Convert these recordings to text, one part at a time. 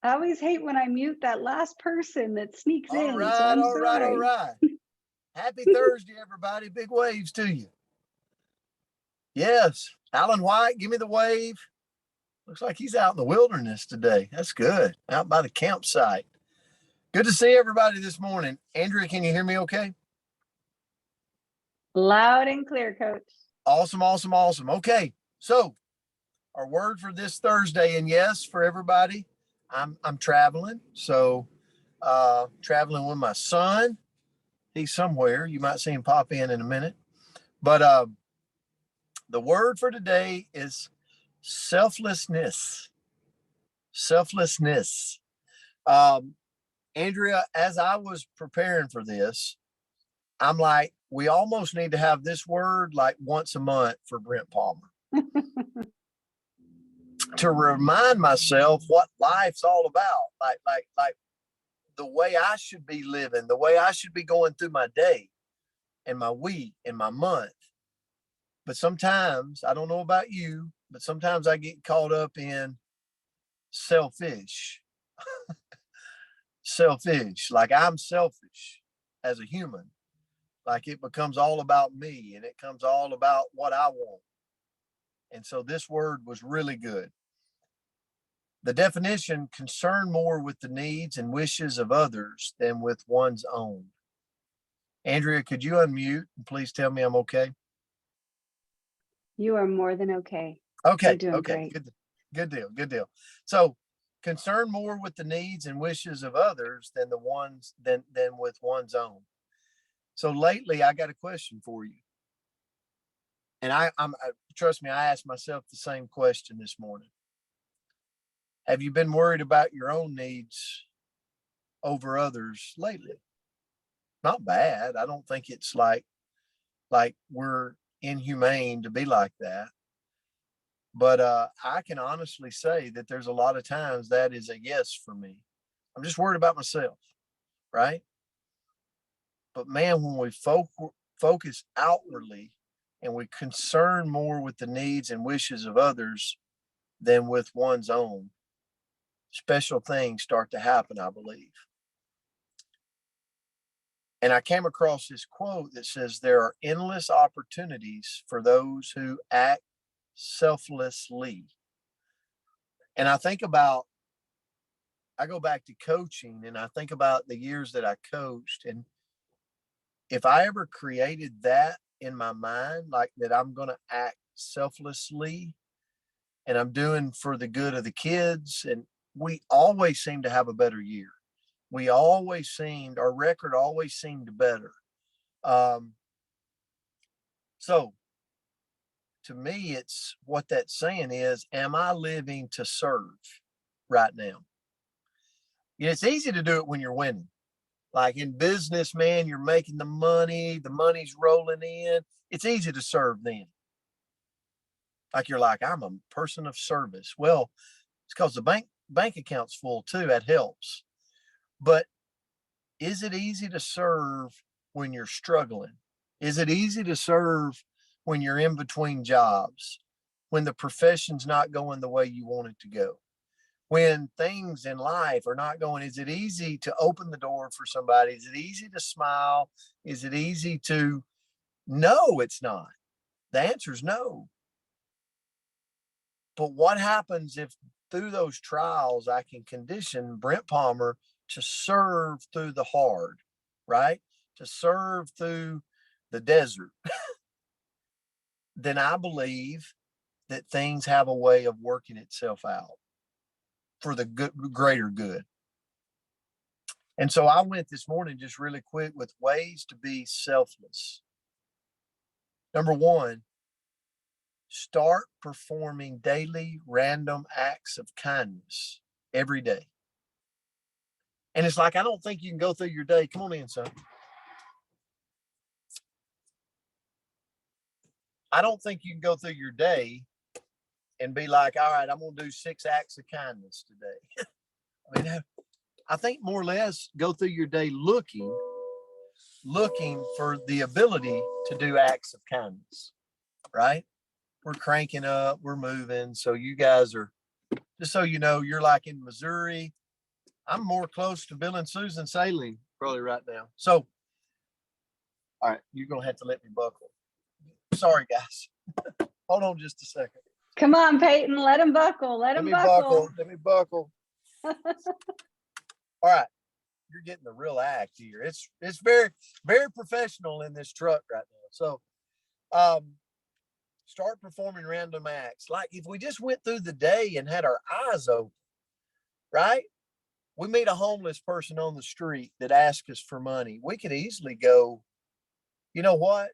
I always hate when I mute that last person that sneaks All in, so right, I'm all right, all sorry. right. Happy Thursday, everybody. Big waves to you. Yes, Alan White, give me the wave. Looks like he's out in the wilderness today. That's good. Out by the campsite. Good to see everybody this morning. Andrea, can you hear me okay? Loud and clear, Coach. Awesome, awesome, awesome. Okay, so our word for this Thursday, and yes, for everybody, I'm traveling. So traveling with my son. He's somewhere. You might see him pop in a minute. But the word for today is selflessness. Selflessness. Um, Andrea, as I was preparing for this, I'm like, we almost need to have this word like once a month for Brent Palmer to remind myself what life's all about. Like the way I should be living, the way I should be going through my day and my week and my month. But sometimes, I don't know about you, but sometimes I get caught up in selfish, selfish, like I'm selfish as a human. Like it becomes all about me and it comes all about what I want. And so this word was really good. The definition: concern more with the needs and wishes of others than with one's own. Andrea, could you unmute and please tell me I'm okay? You are more than okay. You're Okay, doing okay, great. good deal, good deal. So, concern more with the needs and wishes of others than the ones than with one's own. So lately, I got a question for you, and trust me, I asked myself the same question this morning. Have you been worried about your own needs over others lately? Not bad. I don't think it's like we're inhumane to be like that. But I can honestly say that there's a lot of times that is a yes for me. I'm just worried about myself, right? But man, when we focus outwardly and we concern more with the needs and wishes of others than with one's own, special things start to happen, I believe. And I came across this quote that says, there are endless opportunities for those who act selflessly. And I go back to coaching and I think about the years that I coached. And if I ever created that in my mind, like that I'm going to act selflessly and I'm doing for the good of the kids, and we always seem to have a better year. Our record always seemed better. Um, so to me, it's what that's saying is, am I living to serve right now? It's easy to do it when you're winning. Like in business, man, you're making the money's rolling in. It's easy to serve then. Like you're like, I'm a person of service. Well, it's because the bank account's full too. That helps. But is it easy to serve when you're struggling? Is it easy to serve when you're in between jobs? When the profession's not going the way you want it to go? When things in life are not going, is it easy to open the door for somebody? Is it easy to smile? Is it easy to? No, it's not. The answer is no. But what happens if through those trials I can condition Brent Palmer to serve through the hard, right? To serve through the desert? Then I believe that things have a way of working itself out for the greater good. And so I went this morning just really quick with ways to be selfless. Number one, start performing daily random acts of kindness every day. And it's like, I don't think you can go through your day. Come on in, son. I don't think you can go through your day and be like, all right, I'm going to do 6 acts of kindness today. I mean, I think more or less go through your day looking for the ability to do acts of kindness, right? We're cranking up, we're moving. So you guys are, just so you know, you're like in Missouri I'm more close to Bill and Susan sailing probably right now. So, all right, you're gonna have to let me buckle. Sorry, guys. Hold on just a second. Come on, Peyton, let him buckle. Let him buckle. Let me buckle. All right, you're getting the real act here. It's very, very professional in this truck right now. So, start performing random acts. Like if we just went through the day and had our eyes open, right? We meet a homeless person on the street that asks us for money. We could easily go, you know what?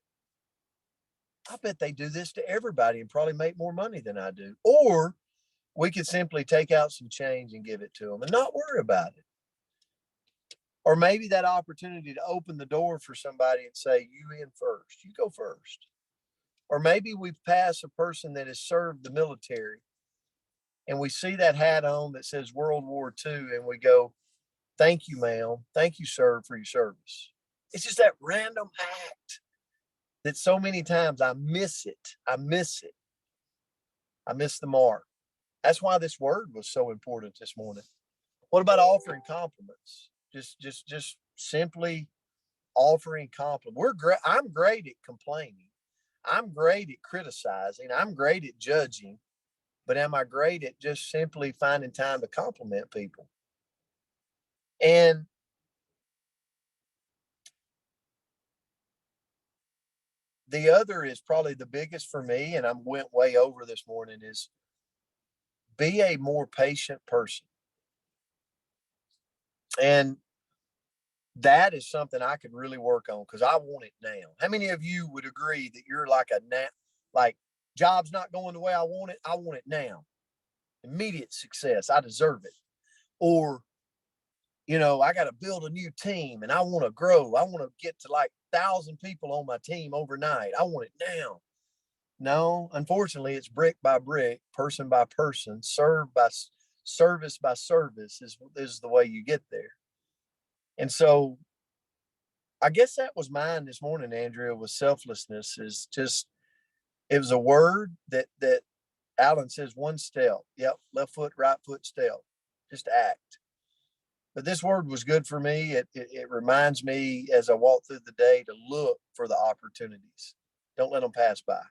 I bet they do this to everybody and probably make more money than I do. Or we could simply take out some change and give it to them and not worry about it. Or maybe that opportunity to open the door for somebody and say, you in first, you go first. Or maybe we pass a person that has served the military and we see that hat on that says World War II and we go, thank you, ma'am. Thank you, sir, for your service. It's just that random act that so many times I miss it. I miss it. I miss the mark. That's why this word was so important this morning. What about offering compliments? Just simply offering compliments. I'm great at complaining. I'm great at criticizing. I'm great at judging. But am I great at just simply finding time to compliment people? And the other is probably the biggest for me, and I went way over this morning, is be a more patient person. And that is something I could really work on because I want it now. How many of you would agree that you're like job's not going the way I want it? I want it now. Immediate success. I deserve it. Or, I got to build a new team and I want to grow. I want to get to like 1,000 people on my team overnight. I want it now. No, unfortunately, it's brick by brick, person by person, service by service is the way you get there. And so I guess that was mine this morning, Andrea, was selflessness. Is just, it was a word that Alan says, one step. Yep, left foot, right foot, step. Just act. But this word was good for me. It reminds me as I walk through the day to look for the opportunities. Don't let them pass by.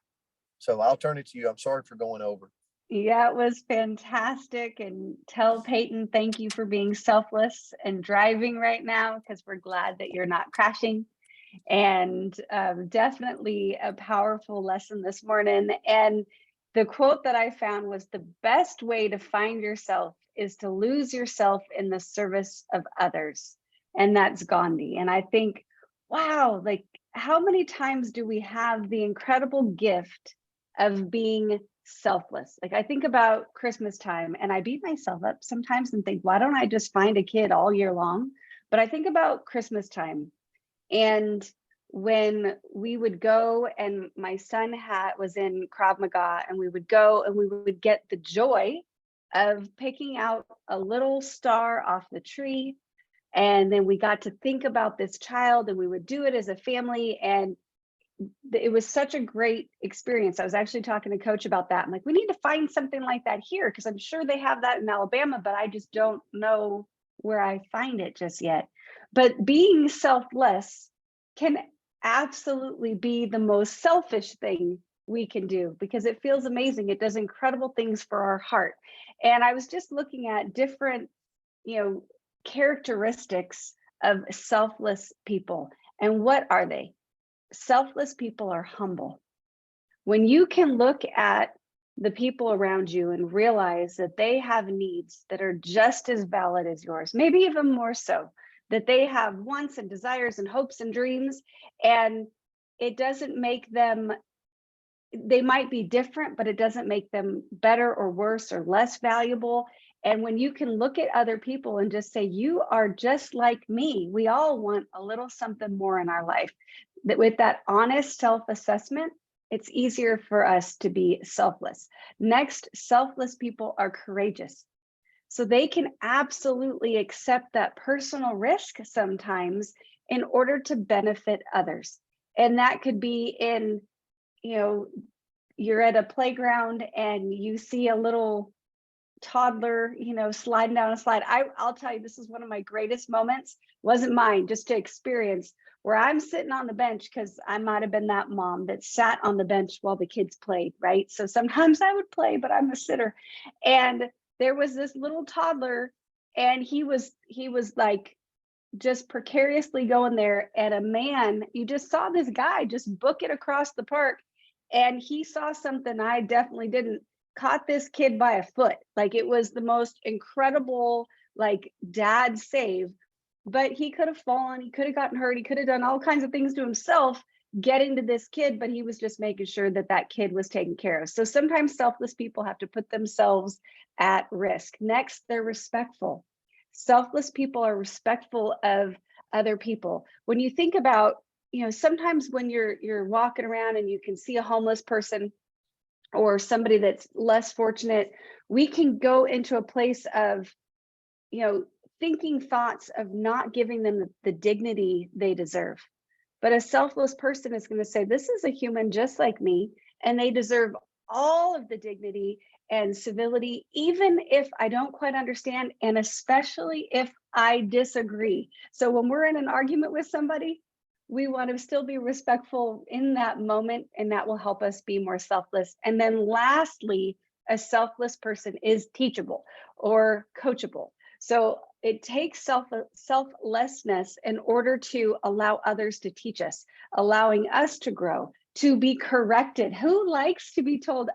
So I'll turn it to you. I'm sorry for going over. Yeah, it was fantastic. And tell Peyton, thank you for being selfless and driving right now, because we're glad that you're not crashing. And definitely a powerful lesson this morning. And the quote that I found was, the best way to find yourself is to lose yourself in the service of others. And that's Gandhi. And I think, wow, like how many times do we have the incredible gift of being selfless? Like I think about Christmas time and I beat myself up sometimes and think, why don't I just find a kid all year long? But I think about Christmas time, and when we would go, and my son was in Krav Maga, and we would go and we would get the joy of picking out a little star off the tree. And then we got to think about this child and we would do it as a family. And it was such a great experience. I was actually talking to Coach about that. I'm like, we need to find something like that here, because I'm sure they have that in Alabama, but I just don't know where I find it just yet. But being selfless can absolutely be the most selfish thing we can do, because it feels amazing. It does incredible things for our heart. And I was just looking at different, characteristics of selfless people. And what are they? Selfless people are humble. When you can look at the people around you and realize that they have needs that are just as valid as yours, maybe even more so, that they have wants and desires and hopes and dreams, and it doesn't make them, they might be different, but it doesn't make them better or worse or less valuable. And when you can look at other people and just say, you are just like me, we all want a little something more in our life. That with that honest self-assessment, it's easier for us to be selfless. Next, selfless people are courageous. So they can absolutely accept that personal risk sometimes in order to benefit others. And that could be in, you're at a playground and you see a little toddler, sliding down a slide. I'll tell you, this is one of my greatest moments. Wasn't mine, just to experience, where I'm sitting on the bench, because I might have been that mom that sat on the bench while the kids played, right? So sometimes I would play, but I'm a sitter. And there was this little toddler, and he was like just precariously going there. And a man, you just saw this guy just book it across the park. And he saw something I definitely didn't, caught this kid by a foot. Like, it was the most incredible, like, dad save. But he could have fallen, he could have gotten hurt, he could have done all kinds of things to himself getting to this kid, but he was just making sure that that kid was taken care of. So sometimes selfless people have to put themselves at risk. Next, they're respectful. Selfless people are respectful of other people. When you think about, sometimes when you're walking around and you can see a homeless person or somebody that's less fortunate, we can go into a place of, thinking thoughts of not giving them the dignity they deserve. But a selfless person is going to say, this is a human just like me, and they deserve all of the dignity and civility, even if I don't quite understand, and especially if I disagree. So when we're in an argument with somebody, we want to still be respectful in that moment, and that will help us be more selfless. And then lastly, a selfless person is teachable or coachable. So it takes selflessness in order to allow others to teach us, allowing us to grow, to be corrected. Who likes to be told,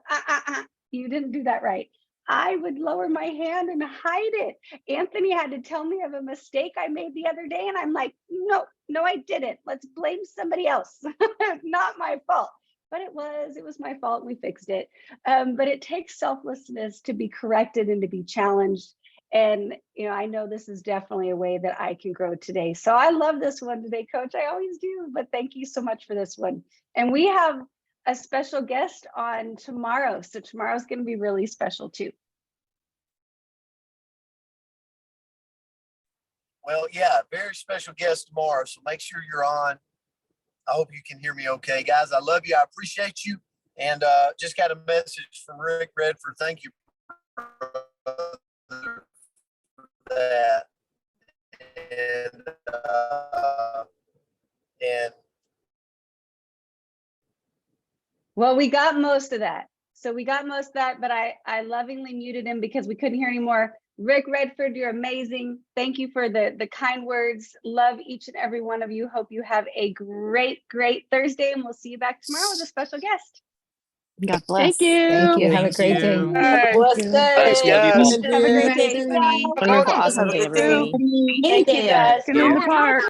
you didn't do that right? I would lower my hand and hide it. Anthony had to tell me of a mistake I made the other day, and I'm like, no, I didn't. Let's blame somebody else. Not my fault. But it was my fault. We fixed it. But it takes selflessness to be corrected and to be challenged. And, I know this is definitely a way that I can grow today. So I love this one today, Coach. I always do, but thank you so much for this one. And we have a special guest on tomorrow. So tomorrow's going to be really special too. Well, yeah, very special guest tomorrow. So make sure you're on. I hope you can hear me okay. Guys, I love you. I appreciate you. And just got a message from Rick Redford. Thank you for that. And well, we got most of that. So we got most of that, but I lovingly muted him because we couldn't hear anymore. Rick Redford, you're amazing. Thank you for the kind words. Love each and every one of you. Hope you have a great Thursday, and we'll see you back tomorrow with a special guest. God bless. Thank you. Thank you. Thank have a great day. you. Blessed day. Thanks, love you. Thank Have a great you. day, Tony. Wonderful, Coach, awesome have a day, good day. everybody. Thank you, guys. Get in the park.